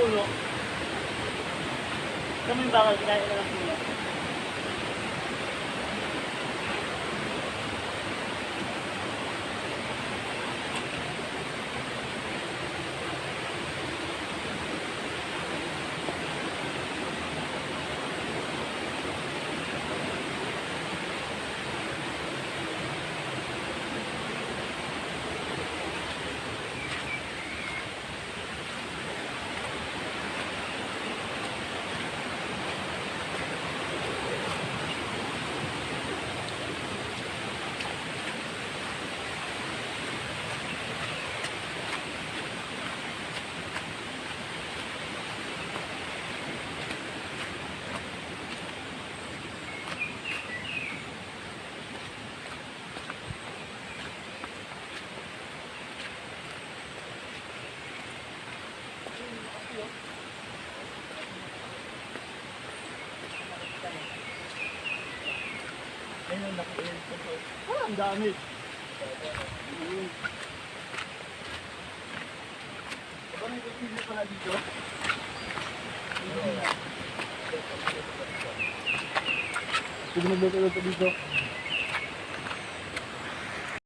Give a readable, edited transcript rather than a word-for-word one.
puno. Kami yung bakal, kaya na lang puno. Ayun, naka-aircon ko. Ah, ang dami. Aba, may kutsilyo pala dito. Sige, magluto-luto dito.